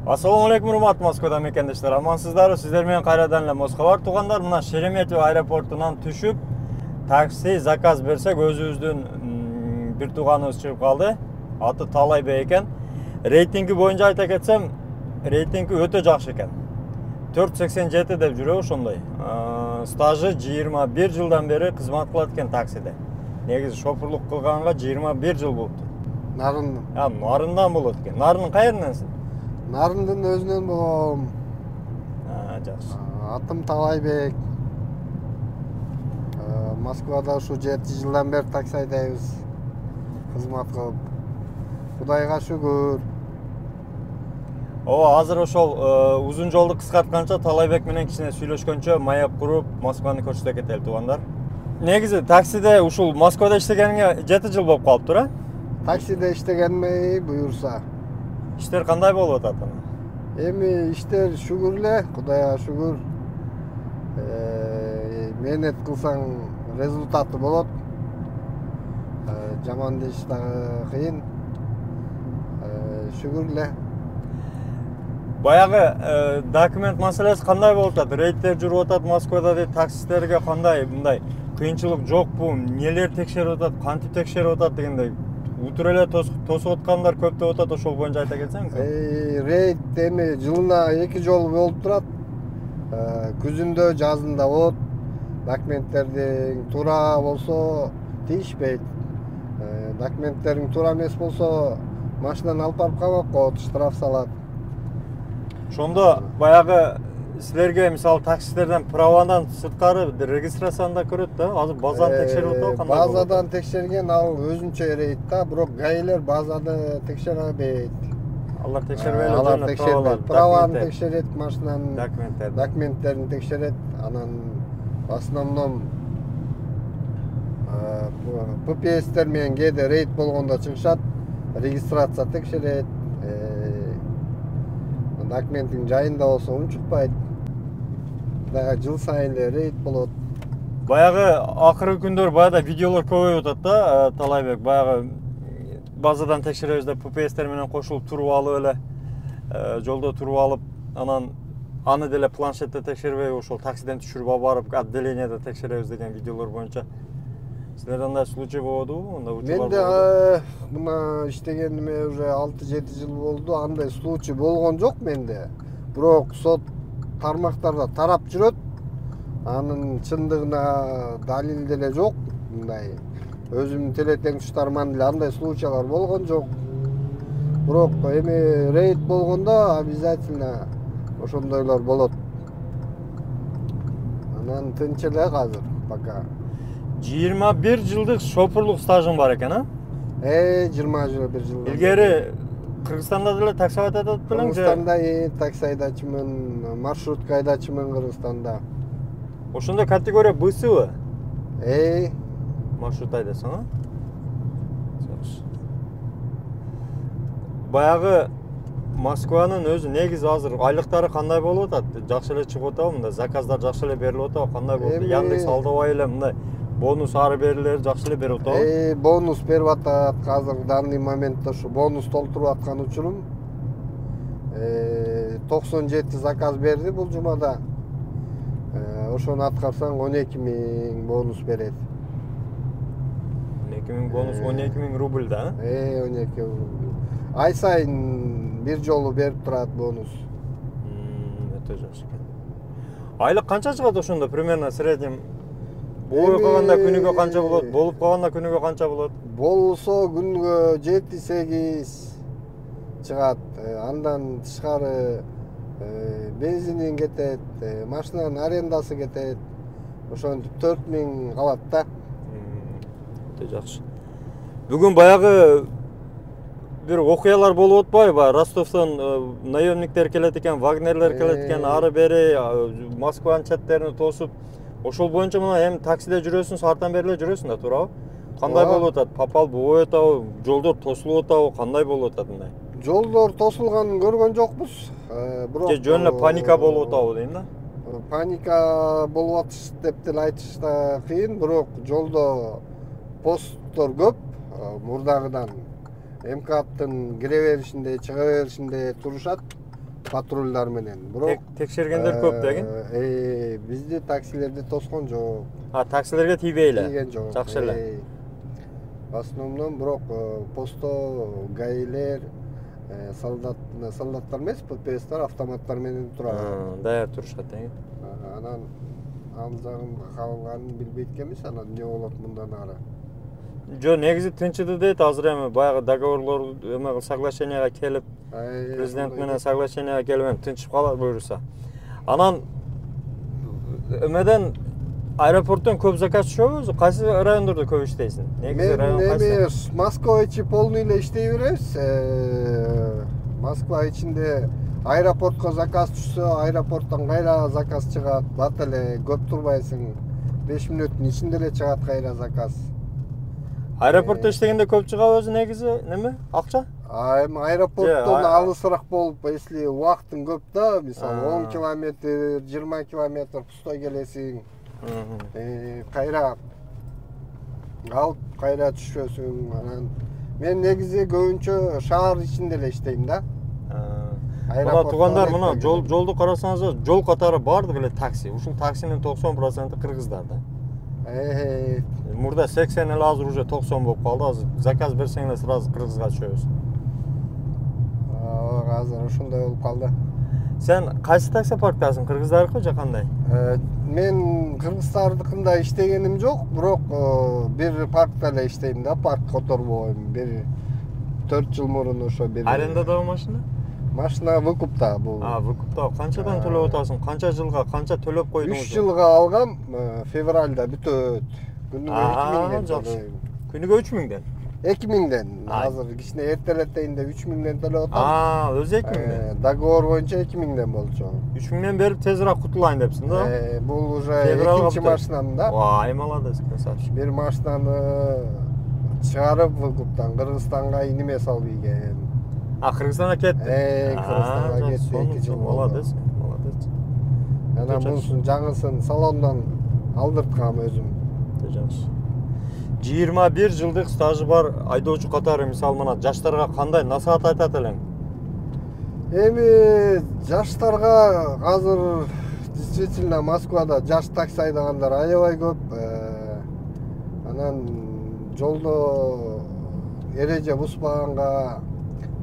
Assalamu alaikum урматтуу Москвадан мекендештер. Амансыздарбы? Сиздер менен кайрадан эле Москва бар туугандар. Мына Шереметьево аэропортунан түшүп, такси заказ берсек, өзүбүздүн бир тууганыбыз чыгып калды. Аты Талайбек экен. Рейтинги боюнча айта кетсем, рейтинги өтө жакшы экен. 487 деп жүрөбү ошондой. Стажы 21 жылдан бери кызмат кылат экен таксиде. Негизи шоферлук кылганга 21 жыл болупту. Нарындын. Нарындан болот экен. Нарындын кайериненсиң? Нарындын өзүнөн болом. Жакшы. Атым Талайбек. Москвада ушу 7 жылдан бeri такси айдайбыз. Кызмат кылып. Кудайга шүгүр. Азыр ошол узун жолду кыскартканча Талайбек менен кичине сүйлөшкөнчө маек куруп Москваны көрсөтө кетели туугандар. Негизи таксиде ушул Москвада иштегениңе 7 жыл болуп калыптыр, а? Таксиде иштегениме буюрса. Иштер кандай болуп атат? Эми иштер шүгүр эле, Кудайга шүгүр. Менет кылсаң результаты болот. Жаман иш дагы кыйын. Шүгүр эле. Баягы документ маселеси кандай болуп атат? Рейдтер жүрүп атат Москвада дейт, таксистерге кандай мындай кыйынчылык жокпу? Нелер текшерип атат, кантип текшерип атат дегендей. Утур эле тосуп аткандар көп деп атат, ошол боюнча айта кетсең. Рейд эми жылына 2 жолу болуп турат. Күзүндө, жазында болот. Документтердин туура болсо тийишпейт. Документтериң туура эмес болсо машинаны алып барып камап коет, штраф салат. Ошондо баягы силерге мисалы таксистерден правадан сырткары регистрацияны да көрөт да, азыр базаны текшерип атабы кандай? Базадан текшерген ал өзүнчө рейд да, бирок гаилер базаны текшербейт. Алар текшербейт, алар текшербейт. Праваны текшерет, машинанын документтерин текшерет. Анан в основном ППСтер менен кээде рейд болгондо чыгышат, регистрация текшерет. Документин жайында болсо унчукпайт. Жыл сайын эле рейд болот. Баягы акыркы күндөр баягы видеолор көбөйүп атат да, Талайбек. Баягы базадан текшеребиз деп ППСтер менен кошулуп туруп алып эле, жолдо туруп алып, анан аны деле планшетте текшербей ошол таксиден түшүрүп алып барып отделениеде текшеребиз деген видеолор боюнча. Силерде андай случай болдубу? Менде мына иштегениме уже 6-7 жыл болду. Андай случай болгон жок менде. Бирок сот тармактарда тарап жүрөт. Анын чындыгына далил деле жок. Мындай өзүмдүн телетеңчүтарман деле андай случайлар болгон жок. Бирок эми рейд болгондо обязательно ошондойлор болот. Анан тынч эле азыр пока. 21 жылдык шоферлук стажың бар экен, а? 21 жыл. Илгери Кыргызстанда деле такси айдатат белең? Кыргызстанда такси айдачымын, маршрутка айдачымын Кыргызстанда. Ошондо категория Б-сыбы? Маршрут айдасаң, а? Баягы Москванын өзү негизи азыр айлыктары кандай болуп атат? Жакшы эле чыгып атабы? Мындай заказдар жакшы эле берилип атабы? Кандай болду? Яндекс алдабай эле мындай бонус ары берилер жакшы эле берип атабы? Бонус берип атат. Азыр данный моментте ушу бонус толтуруп аткан учурум. 97 заказ берди бул жумада. Ошону аткарсаң 12 000 бонус берет. 12 000 бонус, 12 000 рубль да? 12 рубль. Ай сайын бир жолу берип турат бонус. Өтө жакшы экен. Айлык канча чыгат ошондо примерно среднем? Болуп калганда күнүгө канча болот? Болуп калганда күнүгө канча болот? Болсо күнүгө 7-8 чыгат. Андан тышкары бензинин кетет, машинанын арендасы кетет. Ошентип 4 000 калат да. Өтө жакшы. Бүгүн баягы бир окуялар болуп атпайбы? Ростовдон наемниктер келет экен, вагнерлер келет экен, ары бери Москванын четтерине тосуп. Ошол боюнча мына эми таксиде жүрөсүң, сааттан бери эле жүрөсүң да, туурабы? Кандай болуп атат? Попал болуп атабы? Жолдор тосулуп атабы? Кандай болуп атат мындай? Жолдор тосулганын көргөн жокпуз. Бирок жөн эле паника болуп атабы дейм да? Паника болуп атыш деп деле айтыш да кыйын, бирок жолдо посттор көп, мурдагыдан. МКАДтын кире беришинде, чыга беришинде турушат. патрульдар менен. Бирок Tekşirgender көп деген. Бизди таксилерди тоскон жок. Таксилерге тийбей эле. Тийген жок. Жакшы эле. В основном бирок посто гаилер солдаттар эмес, ППСтар автоматтар менен турат. Даяр турушат деген. Анан ал жагын калганын билбейт экенбиз, анан эмне болот мындан ары. Жо, негизи тынчыды дейт, азыр эми баягы договорлор эме соглашенияга келип, президент менен соглашенияга келип эми тынчып калат буюрса. Анан эмеден аэропорттон көп заказ түшөбү? Кайсы райондордо көп иштейсиң? Негизи район кайсы? Мен Москва ичи полный эле иштей беребиз. Москва ичинде аэропортко заказ түшсө, аэропорттон кайра заказ чыгат. Бат эле көп турбайсың. 5 мүнөттүн ичинде эле чыгат кайра заказ. Аэропортто иштегенде көп чыгабы өзү негизи неме? Акча? Эми аэропорттон алысыраак болуп, если убактың көп да, мисалы 10 километр, 20 километр пустой келесиң. Кайра алып кайра түшөсүң. Анан мен негизи көбүнчө шаар ичинде эле иштейм да. Мына туугандар, мына жолду карасаңыз, жол катары баардык эле такси. Ушул таксинин 90% кыргыздар да. Мурда 80 эле, азыр уже 90 болуп калды. Азыр заказ берсең эле сразу кыргызга түшөбүз. Азыр ошондой болуп калды. Сен кайсы такси парктасың? Кыргыздарыкы же кандай? Мен кыргыздардыкында иштегеним жок, бирок бир паркта эле иштейм да, парк которбойм. Бир 4 жыл мурун ошо бир. Арендадагы машина? Машина выкупта бул. Выкупта. Канчадан төлөп атасың? Канча жылга, канча төлөп койдуңуз? 3 жылга алгам, февралда бүтөт. Күнүгө 2000ден төлөйм. Күнүгө 3000ден? 2000ден. Азыр кичине эртелетейинде 3000ден төлөп атам. Өзү 2000ден. Договор боюнча 2000ден болчу. 3000ден берип тезирээк кутулайын депсиң да? Бул уже экинчи машинам да. Ай, молодец, красавчик. Бир машинаны чыгарып выкуптан Кыргызстанга иниме салып ийген. Кыргызстанга кетти? Кыргызстанга кетти 2 жыл. Молодец, молодец. Анан мунусун жаңысын салондон алдырткам өзүм. Жакшы. 21 жылдык стажы бар айдоочу катары, мисалы мына жаштарга кандай насаат айтат элең? Эми жаштарга азыр действительно Москвада жаш такси айдагандар аябай көп. Анан жолдо эреже бузбаганга,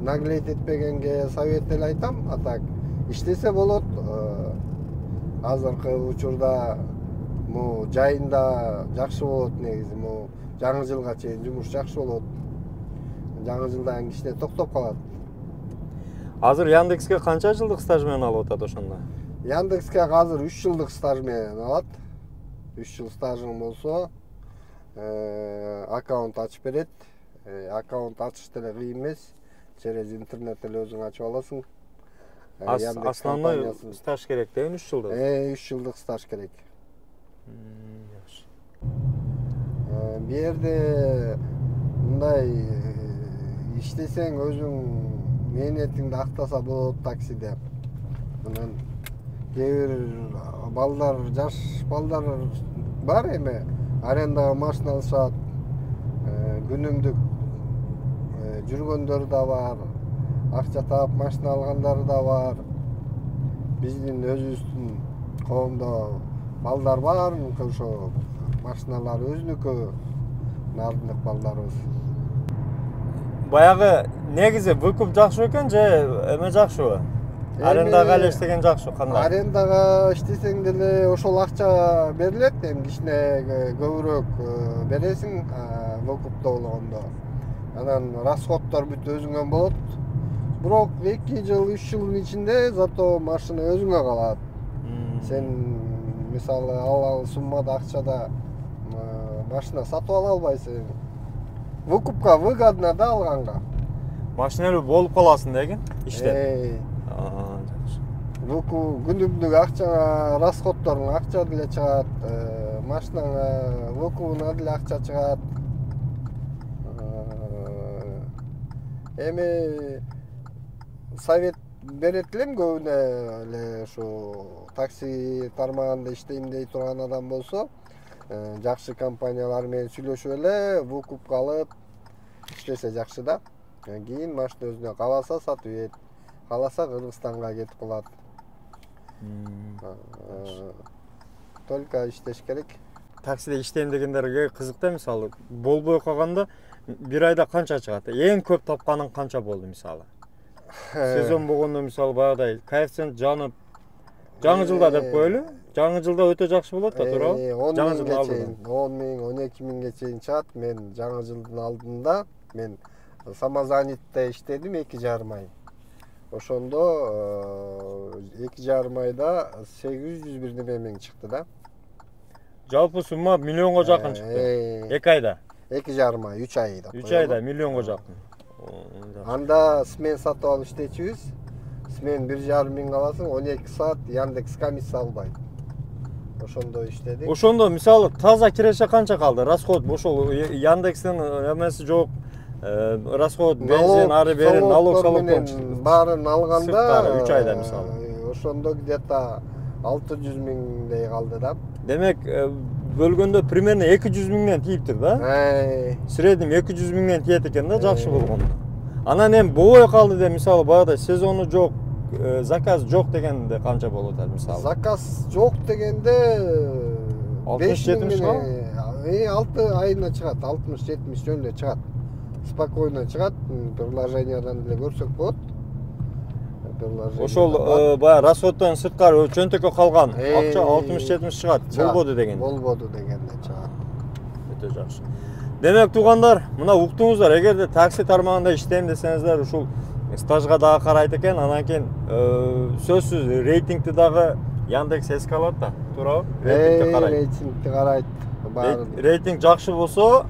наглеть этпегенге совет эле айтам. А так иштесе болот. Азыркы учурда жайында жакшы болот негизи. Жаңы жылга чейин жумуш жакшы болот. Жаңы жылдан кичине токтоп калат. Азыр Яндекске канча жылдык стаж менен алып атат ошондо? Яндекске азыр 3 жылдык стаж менен алат. 3 жыл стажың болсо, аккаунт ачып берет. Аккаунт ачыш деле кыйын эмес. Через интернет эле өзүң ачып аласың. Основной стаж керек дейм, 3 жылдык. 3 жылдык стаж керек. Бу жерде мындай иштесең өзүң мээнетиңди актаса болот таксиде. Анан кээ бир балдар, жаш балдар бар эми арендага машина алышат. Күнүмдүк жүргөндөр да бар. Акча таап машина алгандар да бар. Биздин өзүбүздүн коомдо балдар бар, ошо машиналар өзүнүкү, нардык балдарыбыз. Баягы негизи выкуп жакшы экен же эме жакшыбы? Арендага эле иштеген жакшы кандай? Арендага иштесең деле ошол акча берилет, эми кичине көбүрөөк бересиң выкупта болгондо. Анан расходдор бүт өзүңөн болот. Бирок 2 жыл, 3 жылдын ичинде зато машина өзүңө калат. Сен мисалы ал суммада акчада машина сатып ала албайсың. Выкупка выгодно да алганга. Машинелүү болуп каласың деген иштеп. Выкуп күнүмдүк акчаңа, расходторуң акча деле чыгат, машинаңа выкупуна деле акча чыгат. Эми совет берет элем көбүнө эле ушу такси тармагында иштейм дей турган адам болсо, жакшы компаниялар менен сүйлөшүп эле выкупка алып иштесе жакшы да. Кийин машина өзүнө кааласа сатып ийет. Кааласа Кыргызстанга кетип калат. Только иштеш керек. Таксиде иштейм дегендерге кызык да, мисалы болбой калганда бир айда канча чыгат? Эң көп тапканың канча болду мисалы? Сезон болгондо мисалы баягыдай коэффициент жанып, жаңы жылда деп коелу. Жаңы жылда өтө жакшы болот да, туурабы? 10 миңге чейин, 10 миң, 12 миңге чейин чыгат. Мен жаңы жылдын алдында мен Самазанитте иштедим 2,5 ай. Ошондо 2,5 айда 800 бир миң чыкты да. Жалпы сумма миллионго жакын чыкты. 2 айда. 2,5 ай, 3 айда. 3 айда миллионго жакын. Анда смен сатып алып иштечүбүз. Смен 1,5 миң аласың, 12 саат Яндекс комиссия албайт. Ошондо иштедик. Ошондо мисалы таза киреше канча калды? Расход ошол Яндекстин эмеси жок. Расход, бензин, ары бери, налог салыктан баарын алганда 3 айда мисалы. Ошондо где-то 600 миңдей калды да. Демек, бөлгөндө примерно 200 миңден тийиптир да? Среднем 200 миңден тиет экен да, жакшы болгондо. Анан эми болбой калды деп мисалы баягыдай сезону жок, заказ жок дегенде канча болот мисалы? Заказ жок дегенде 60-70 чыга? 6 айына чыгат, 60-70 жөнүндө чыгат. Спокойно чыгат, приложениядан деле көрсөк болот. Ошол баягы расходдон сырткары чөнтөккө калган акча 60-70 чыгат. Болбоду деген. Болбоду дегенде чыгат. Өтө жакшы. Демек туугандар, мына уктуңуздар, эгерде такси тармагында иштейм десеңиздер, ушул стажга дагы карайт экен, анан кийин сөзсүз рейтингти дагы Яндекс эске алат да, туурабы? Рейтингти карайт. Рейтингти карайт. Рейтинг жакшы болсо,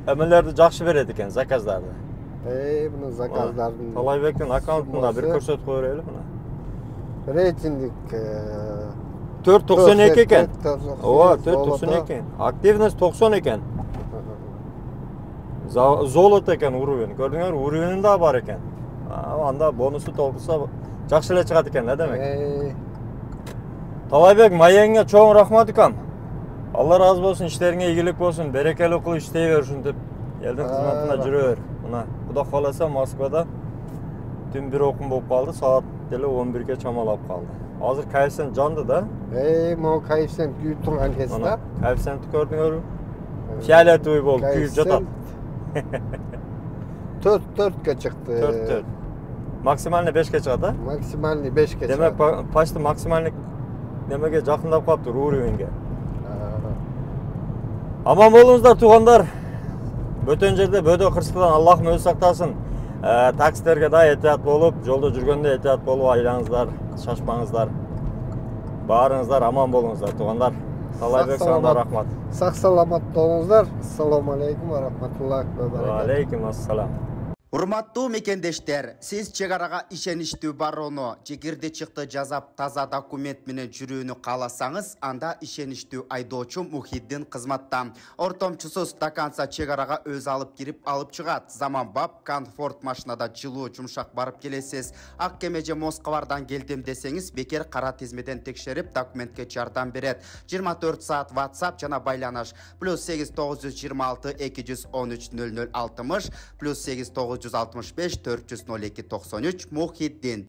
эмелерди жакшы берет экен, заказдарды. Мына заказдардын Талайбектин аккаунтунда бир көрсөтүп кое берели мына. Рейтинг 4.92 экен. Ооба, 4.92. Активность 90 экен. Золото экен уровень. Көрдүңөр, уровень да бар экен. Анда бонусу толтурса жакшы эле чыгат экен, да демек. Талайбек, маегиңе чоң рахмат икам. Алла разы болсун, иштериңе ийгилик болсун, берекелүү кылып иштей беришин деп элдин кызматына жүрө бер. Мына Кудай кааласа Москвада түн бир окум болуп калды, саат деле 11ге чамалап калды. Азыр коэффициент жанды да? Могу коэффициент күйүп турган кез да. Коэффициентти көрдүңөрбү? Фиолетовый болуп күйүп жатат. 4-4ке чыкты. 4-4. Максимальный 5ке чыгат да? Максимальный 5ке чыгат. Демек, почти максимальный немеге жакындап калыптыр уровеньге. Аман болуңуздар туугандар. Бөтөн жерде бөдө кырсыктан Аллахым өзү сактасын. Таксилерге да этият болуп, жолдо жүргөндө этият болуп айлаңыздар, шашпаңыздар. Баарыңыздар аман болуңуздар туугандар. Талайбек сага рахмат. Сак саламат болуңуздар. Ассаламу алейкум ва рахматуллахи ва баракатух. Ва алейкум ассалам. Урматтуу мекендештер, сиз чек арага ишеничтүү барууну, жегерде чыкты жазап таза документ менен жүрүүнү кааласаңыз, анда ишеничтүү айдоочу Мухиддин кызматта. Ортомчусуз стаканса чек арага өз алып кирип алып чыгат. Заманбап комфорт машинада жылуу жумшак барып келесиз. Ак кеме же Москвардан келдим десеңиз, бекер кара тизмеден текшерип документке жардам берет. 24 саат WhatsApp жана байланыш +8 926 213 00 60 +8 965 402 93 Мухиддин.